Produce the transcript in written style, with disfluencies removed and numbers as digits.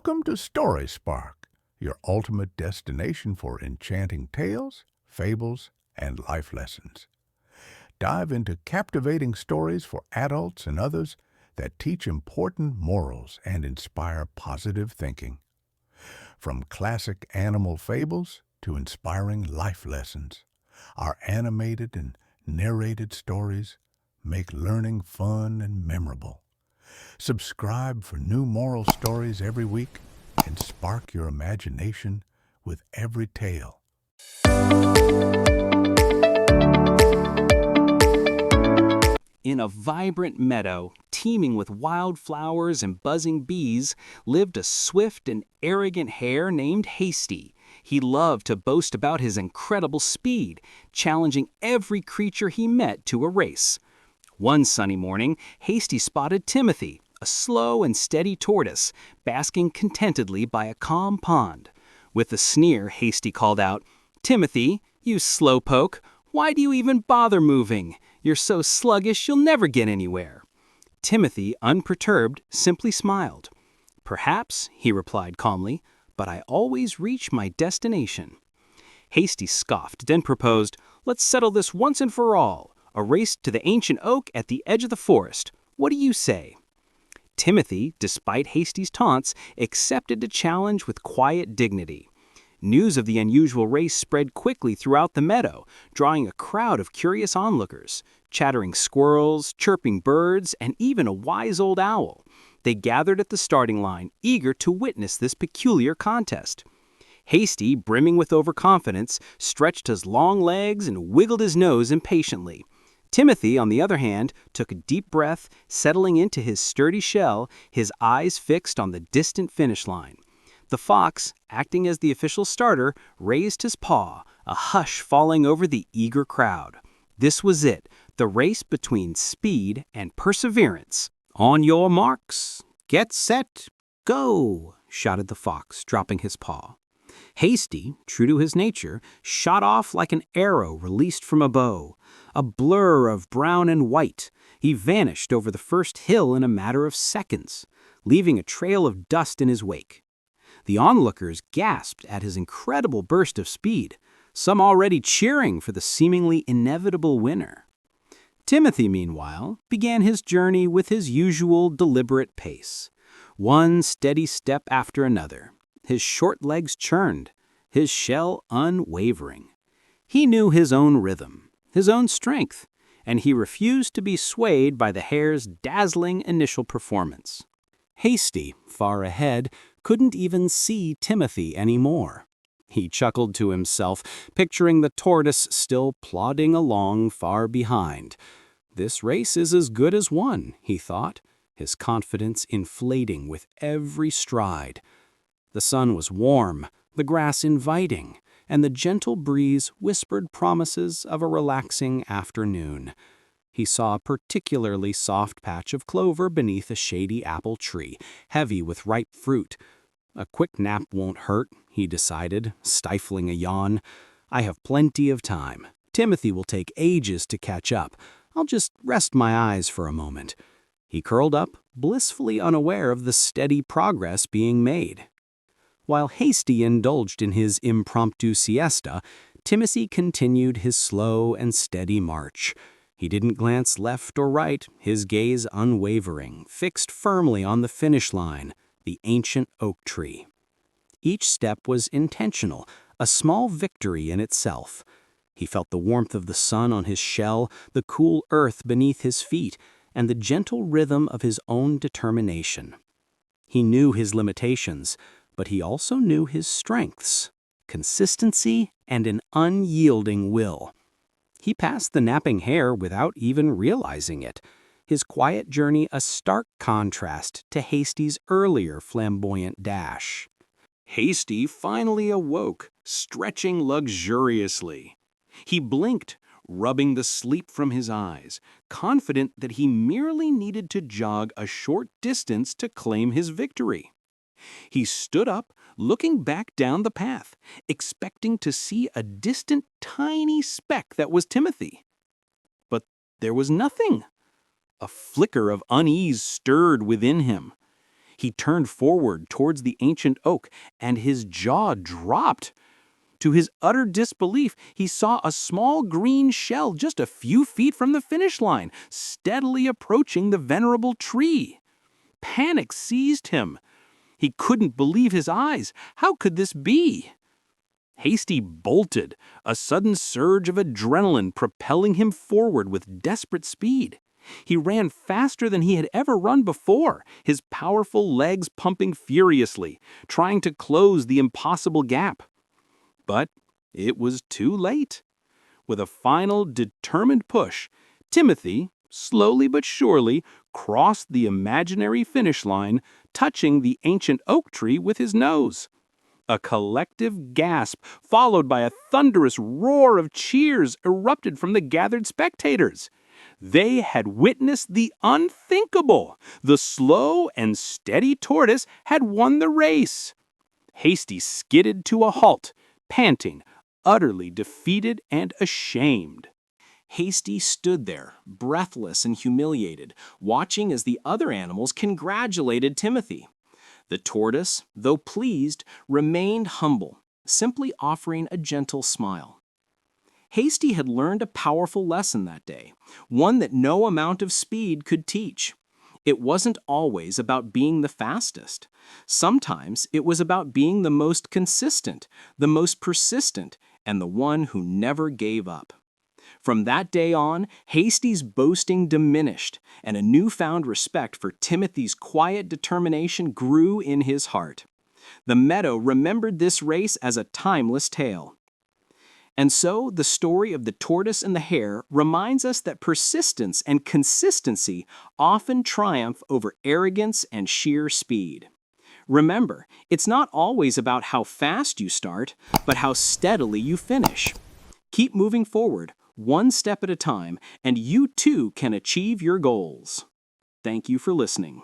Welcome to Story Spark, your ultimate destination for enchanting tales, fables, and life lessons. Dive into captivating stories for adults and others that teach important morals and inspire positive thinking. From classic animal fables to inspiring life lessons, our animated and narrated stories make learning fun and memorable. Subscribe for new moral stories every week and spark your imagination with every tale. In a vibrant meadow, teeming with wildflowers and buzzing bees, lived a swift and arrogant hare named Hasty. He loved to boast about his incredible speed, challenging every creature he met to a race. One sunny morning, Hasty spotted Timothy, a slow and steady tortoise, basking contentedly by a calm pond. With a sneer, Hasty called out, "Timothy, you slowpoke, why do you even bother moving? You're so sluggish you'll never get anywhere." Timothy, unperturbed, simply smiled. "Perhaps," he replied calmly, "but I always reach my destination." Hasty scoffed, then proposed, "Let's settle this once and for all. A race to the ancient oak at the edge of the forest. What do you say?" Timothy, despite Hasty's taunts, accepted the challenge with quiet dignity. News of the unusual race spread quickly throughout the meadow, drawing a crowd of curious onlookers, chattering squirrels, chirping birds, and even a wise old owl. They gathered at the starting line, eager to witness this peculiar contest. Hasty, brimming with overconfidence, stretched his long legs and wiggled his nose impatiently. Timothy, on the other hand, took a deep breath, settling into his sturdy shell, his eyes fixed on the distant finish line. The fox, acting as the official starter, raised his paw, a hush falling over the eager crowd. This was it, the race between speed and perseverance. "On your marks, get set, go," shouted the fox, dropping his paw. Hasty, true to his nature, shot off like an arrow released from a bow. A blur of brown and white, he vanished over the first hill in a matter of seconds, leaving a trail of dust in his wake. The onlookers gasped at his incredible burst of speed, some already cheering for the seemingly inevitable winner. Timothy, meanwhile, began his journey with his usual deliberate pace, one steady step after another, his short legs churned, his shell unwavering. He knew his own rhythm, his own strength, and he refused to be swayed by the hare's dazzling initial performance. Hasty, far ahead, couldn't even see Timothy anymore. He chuckled to himself, picturing the tortoise still plodding along far behind. "This race is as good as won," he thought, his confidence inflating with every stride. The sun was warm, the grass inviting, and the gentle breeze whispered promises of a relaxing afternoon. He saw a particularly soft patch of clover beneath a shady apple tree, heavy with ripe fruit. "A quick nap won't hurt," he decided, stifling a yawn. "I have plenty of time. Timothy will take ages to catch up. I'll just rest my eyes for a moment." He curled up, blissfully unaware of the steady progress being made. While Hasty indulged in his impromptu siesta, Timothy continued his slow and steady march. He didn't glance left or right, his gaze unwavering, fixed firmly on the finish line, the ancient oak tree. Each step was intentional, a small victory in itself. He felt the warmth of the sun on his shell, the cool earth beneath his feet, and the gentle rhythm of his own determination. He knew his limitations, but he also knew his strengths, consistency and an unyielding will. He passed the napping hare without even realizing it, his quiet journey a stark contrast to Hasty's earlier flamboyant dash. Hasty finally awoke, stretching luxuriously. He blinked, rubbing the sleep from his eyes, confident that he merely needed to jog a short distance to claim his victory. He stood up, looking back down the path, expecting to see a distant tiny speck that was Timothy. But there was nothing. A flicker of unease stirred within him. He turned forward towards the ancient oak, and his jaw dropped. To his utter disbelief, he saw a small green shell just a few feet from the finish line, steadily approaching the venerable tree. Panic seized him. He couldn't believe his eyes. How could this be? Hasty bolted, a sudden surge of adrenaline propelling him forward with desperate speed. He ran faster than he had ever run before, his powerful legs pumping furiously, trying to close the impossible gap. But it was too late. With a final, determined push, Timothy, slowly but surely, crossed the imaginary finish line, touching the ancient oak tree with his nose. A collective gasp, followed by a thunderous roar of cheers, erupted from the gathered spectators. They had witnessed the unthinkable. The slow and steady Tortoise had won the race. Hasty skidded to a halt, panting, utterly defeated and ashamed. Hasty stood there, breathless and humiliated, watching as the other animals congratulated Timothy. The tortoise, though pleased, remained humble, simply offering a gentle smile. Hasty had learned a powerful lesson that day, one that no amount of speed could teach. It wasn't always about being the fastest. Sometimes it was about being the most consistent, the most persistent, and the one who never gave up. From that day on, Hasty's boasting diminished, and a newfound respect for Timothy's quiet determination grew in his heart. The meadow remembered this race as a timeless tale. And so, the story of the tortoise and the hare reminds us that persistence and consistency often triumph over arrogance and sheer speed. Remember, it's not always about how fast you start, but how steadily you finish. Keep moving forward, one step at a time, and you too can achieve your goals. Thank you for listening.